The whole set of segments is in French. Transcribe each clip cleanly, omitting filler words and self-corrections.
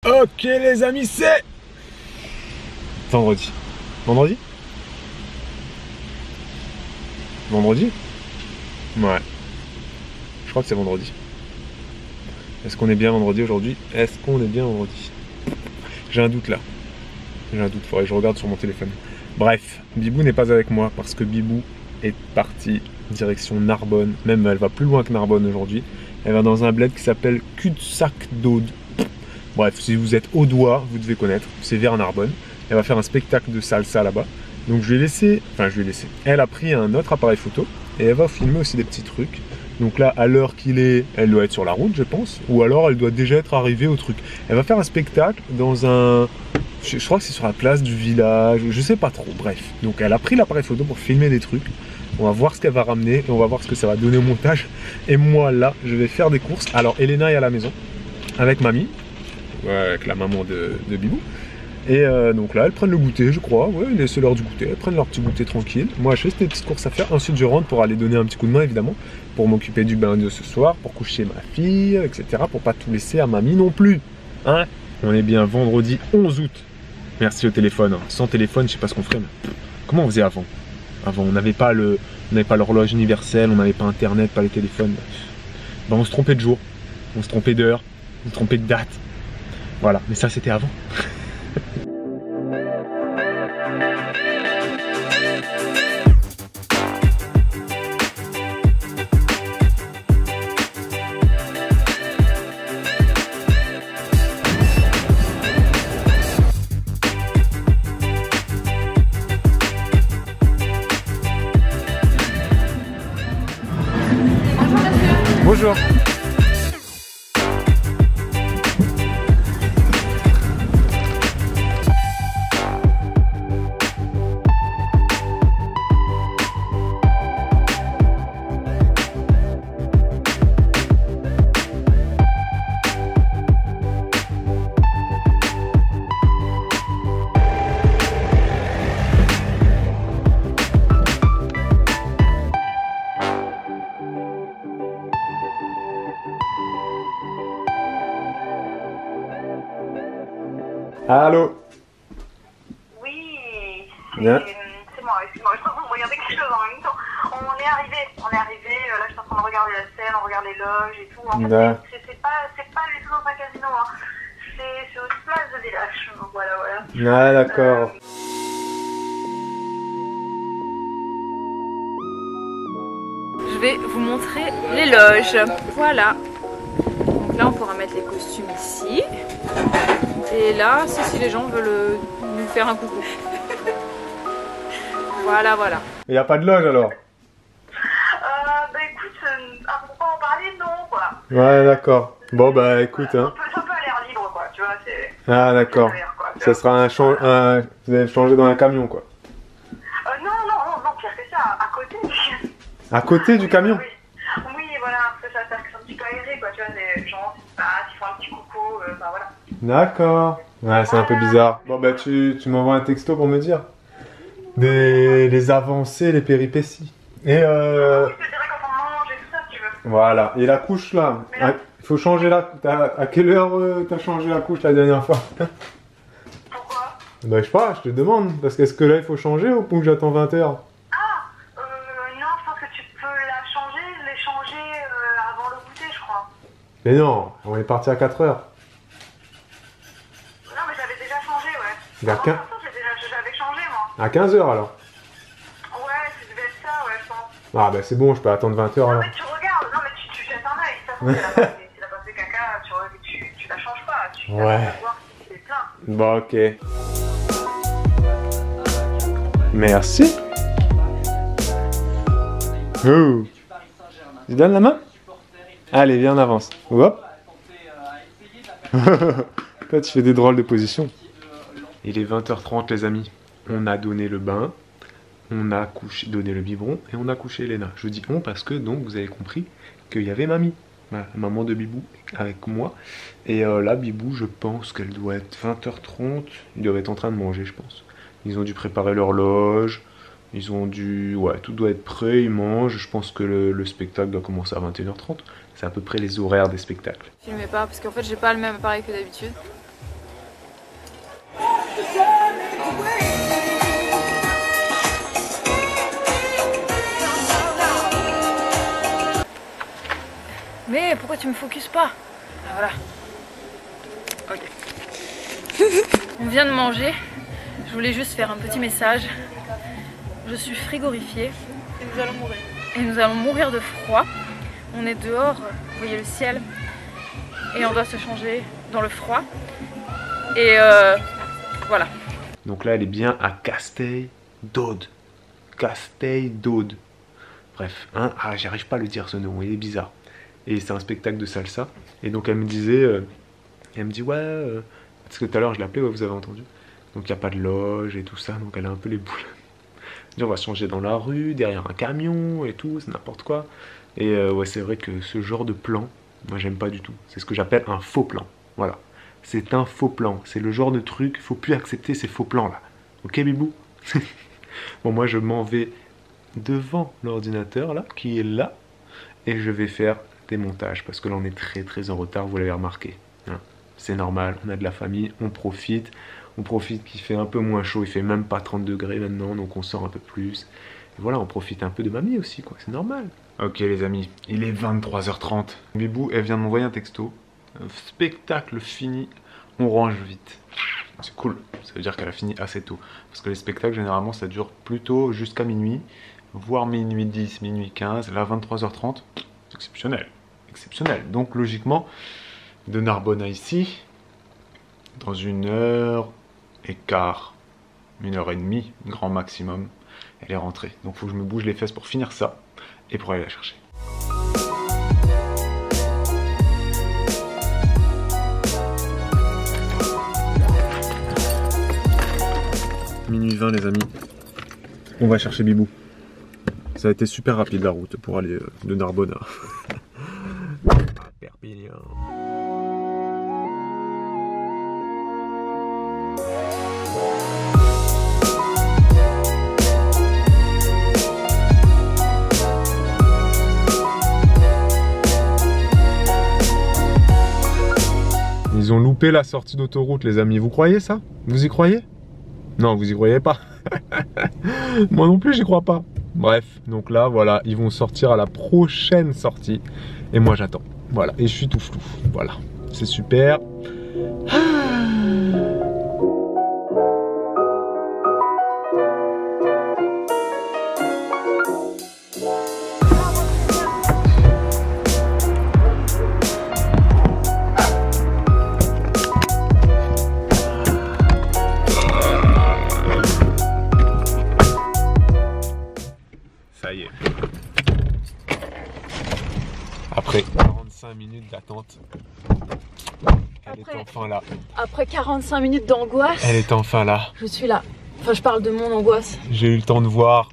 Ok les amis, c'est vendredi. Vendredi? Vendredi? Ouais. Je crois que c'est vendredi. Est-ce qu'on est bien vendredi aujourd'hui? Est-ce qu'on est bien vendredi? J'ai un doute là. J'ai un doute, faudrait que je regarde sur mon téléphone. Bref, Bibou n'est pas avec moi parce que Bibou est partie direction Narbonne. Même elle va plus loin que Narbonne aujourd'hui. Elle va dans un bled qui s'appelle Cul-de-sac d'Aude. Bref, si vous êtes audois, vous devez connaître. C'est vers Narbonne. Elle va faire un spectacle de salsa là-bas. Donc je lui ai laissé, elle a pris un autre appareil photo et elle va filmer aussi des petits trucs. Donc là, à l'heure qu'il est, elle doit être sur la route, je pense. Ou alors, elle doit déjà être arrivée au truc. Elle va faire un spectacle dans un... Je crois que c'est sur la place du village, je sais pas trop, bref. Donc elle a pris l'appareil photo pour filmer des trucs. On va voir ce qu'elle va ramener et on va voir ce que ça va donner au montage. Et moi, là, je vais faire des courses. Alors, Elena est à la maison avec mamie, avec la maman de Bibou. Et donc là, elles prennent le goûter, je crois. Ouais, c'est l'heure du goûter. Elles prennent leur petit goûter tranquille. Moi, je fais des petites courses à faire. Ensuite, je rentre pour aller donner un petit coup de main, évidemment, pour m'occuper du bain de ce soir, pour coucher ma fille, etc. Pour pas tout laisser à mamie non plus. Hein? On est bien vendredi 11 août. Merci au téléphone. Sans téléphone, je sais pas ce qu'on ferait. Mais... Comment on faisait avant? Avant, on n'avait pas l'horloge universelle, on n'avait pas internet, pas les téléphones. Ben, on se trompait de jour, on se trompait d'heure, on se trompait de date. Voilà, mais ça c'était avant. Bonjour. Allô? Oui, Bien. c'est moi, excuse-moi, je suis en train de regarder quelque chose en même temps. On est arrivé, là je suis en train de regarder la scène, on regarde les loges et tout. En fait, c'est pas du tout dans un casino, hein. C'est sur une place de village, donc voilà. Ah d'accord. Je vais vous montrer les loges. Voilà. Donc là, on pourra mettre les costumes ici. Et là, c'est si les gens veulent nous faire un coucou. Voilà. Il n'y a pas de loge alors? Bah écoute, pour pas en parler, non, quoi. Ouais d'accord. Bon bah écoute hein. C'est un peu à l'air libre, quoi, tu vois, c'est... Ah d'accord. Ça sera vous allez changer dans un camion quoi. Non, pire que ça, à côté. À côté du camion? Oui, voilà, ça c'est un petit peu aéré, quoi, tu vois, les gens qui passent, ils font un petit coucou, bah voilà. D'accord. Ouais, c'est un peu bizarre. Bon bah tu m'envoies un texto pour me dire les avancées, les péripéties. Et Oui, je te dirais quand on mange et tout ça, si tu veux. voilà. Et la couche là, il faut changer la... À quelle heure t'as changé la couche la dernière fois? Pourquoi? Bah je sais pas, je te demande. Parce qu'est-ce que là il faut changer ou pour que j'attends 20 h? Non, je pense que tu peux les changer avant le goûter, je crois. Mais non, on est parti à 4 h. Non, mais j'avais déjà changé, ouais. Il y a Avant qu'un- ça, j'avais changé, moi. À 15 h alors. Ouais, ça devait être ça, ouais, je pense. Ah bah c'est bon, je peux attendre 20 h Non, alors. mais tu regardes, non, mais tu jettes un œil. De toute façon, si la passé caca, tu la changes pas. Tu vas Ouais. voir si c'est plein. Bon ok. Merci. Oh. Tu donnes la main? Allez, viens en avance. Hop. Toi, tu fais des drôles de positions. Il est 20 h 30 les amis. On a donné le bain, on a donné le biberon et on a couché Elena. Je dis on parce que donc vous avez compris qu'il y avait mamie, la maman de Bibou avec moi. Et là Bibou, je pense qu'elle doit être 20 h 30. Ils doivent être en train de manger, je pense. Ils ont dû préparer l'horloge. Ils ont dû... Ouais, tout doit être prêt, ils mangent. Je pense que le spectacle doit commencer à 21 h 30. C'est à peu près les horaires des spectacles. Filmez pas parce qu'en fait j'ai pas le même appareil que d'habitude. Mais pourquoi tu me focuses pas? Ah, voilà. Ok. On vient de manger. Je voulais juste faire un petit message. Je suis frigorifiée. Et nous allons mourir. Et nous allons mourir de froid. On est dehors, vous voyez le ciel. Et on doit se changer dans le froid. Et voilà. Donc là, elle est bien à Castelldaude. Castelldaude. Bref, hein, j'arrive pas à le dire ce nom, il est bizarre. Et c'est un spectacle de salsa. Et donc elle me disait, elle me dit ouais, parce que tout à l'heure je l'ai appelée, ouais, vous avez entendu. Donc il n'y a pas de loge et tout ça, donc elle a un peu les boules. Elle dit, on va se changer dans la rue, derrière un camion et tout, c'est n'importe quoi. Et ouais, c'est vrai que ce genre de plan, moi j'aime pas du tout. C'est ce que j'appelle un faux plan. Voilà. C'est un faux plan. C'est le genre de truc, faut plus accepter ces faux plans là. Ok bibou? Bon, moi je m'en vais devant l'ordinateur là, qui est là. Et je vais faire des montages. Parce que là on est très en retard, vous l'avez remarqué. Hein, c'est normal, on a de la famille, on profite. On profite qu'il fait un peu moins chaud, il fait même pas 30 degrés maintenant, donc on sort un peu plus. Et voilà, on profite un peu de mamie aussi, quoi, c'est normal. Ok les amis, il est 23h30. Bibou, elle vient de m'envoyer un texto. Spectacle fini, on range vite. C'est cool, ça veut dire qu'elle a fini assez tôt. Parce que les spectacles, généralement, ça dure plutôt jusqu'à minuit, voire minuit 10, minuit 15. Là, 23h30, c'est exceptionnel. Exceptionnel. Donc, logiquement, de Narbonne à ici, dans 1h15, 1h30, grand maximum, elle est rentrée. Donc, il faut que je me bouge les fesses pour finir ça et pour aller la chercher. Minuit 20 les amis, on va chercher Bibou. Ça a été super rapide la route pour aller de Narbonne à Perpignan. Ils ont loupé la sortie d'autoroute les amis, vous croyez ça? Vous y croyez? Non, vous y croyez pas. Moi non plus, j'y crois pas. Bref, donc là, voilà, ils vont sortir à la prochaine sortie. Et moi, j'attends. Voilà, et je suis tout flou. Voilà, c'est super. Ça y est. Après 45 minutes d'attente, elle est enfin là. Après 45 minutes d'angoisse, Elle est enfin là. je suis là. Enfin, je parle de mon angoisse. J'ai eu le temps de voir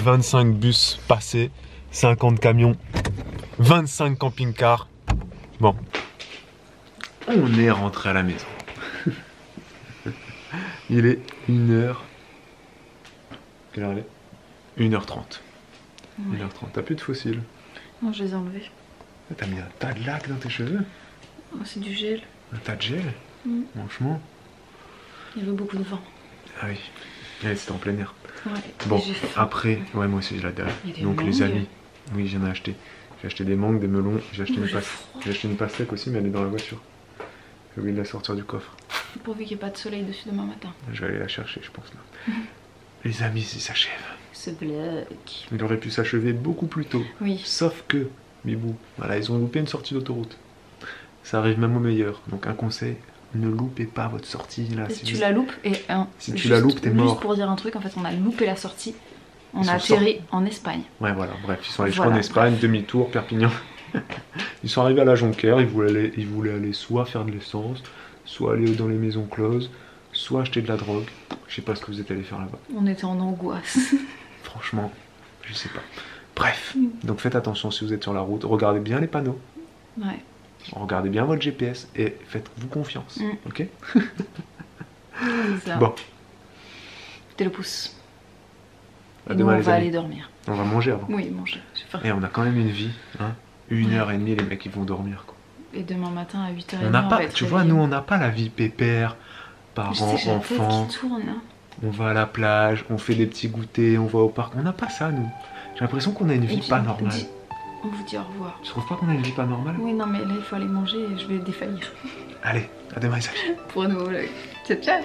25 bus passer, 50 camions, 25 camping-cars. Bon, on est rentré à la maison. Il est 1h. Quelle heure elle est? 1h30. Ouais. 1h30. T'as plus de fossiles? Non, je les ai enlevés. T'as mis un tas de lac dans tes cheveux? Oh, c'est du gel. Un tas de gel? Franchement. Il y avait beaucoup de vent. Ah oui. Ouais, c'était en plein air. Ouais. Bon, après, ouais, moi aussi j'ai la dalle. Donc les amis, oui, j'en ai acheté. J'ai acheté des mangues, des melons, j'ai acheté une pastèque aussi, mais elle est dans la voiture. J'ai oublié de la sortir du coffre. Pourvu qu'il n'y ait pas de soleil dessus demain matin. Je vais aller la chercher, je pense là. Les amis, ça s'achève. Ce bloc. Il aurait pu s'achever beaucoup plus tôt. Oui. Sauf que, Bibou, voilà, ils ont loupé une sortie d'autoroute. Ça arrive même au meilleur. Donc un conseil, ne loupez pas votre sortie là. Si tu la loupes, si tu la loupes, t'es mort. Juste pour dire un truc, en fait, on a loupé la sortie. On a atterri en Espagne. Ouais, voilà, bref, ils sont allés en Espagne, demi-tour, Perpignan. Ils sont arrivés à la Jonquière, ils voulaient aller soit faire de l'essence, soit aller dans les maisons closes, soit acheter de la drogue. Je sais pas ce que vous êtes allés faire là-bas. On était en angoisse. Franchement, je sais pas. Bref, donc faites attention si vous êtes sur la route, regardez bien les panneaux. Ouais. Regardez bien votre GPS et faites-vous confiance, ok? Ça. Bon. T'es le pouce. À Et demain, nous, on les va amis. aller dormir. On va manger avant. Oui, manger. Et on a quand même une vie, hein. 1h30, les mecs ils vont dormir quoi. Et demain matin à 8h30, On n'a va pas, être tu vois, réveillés. nous on n'a pas la vie pépère. parents, enfants. On va à la plage, on fait des petits goûters, on va au parc. On n'a pas ça, nous. J'ai l'impression qu'on a une vie pas normale. On vous dit au revoir. Tu trouves pas qu'on a une vie pas normale? Oui, non, mais là, il faut aller manger et je vais défaillir. Allez, à demain, Isaac. Pour un nouveau vlog. Ciao, ciao.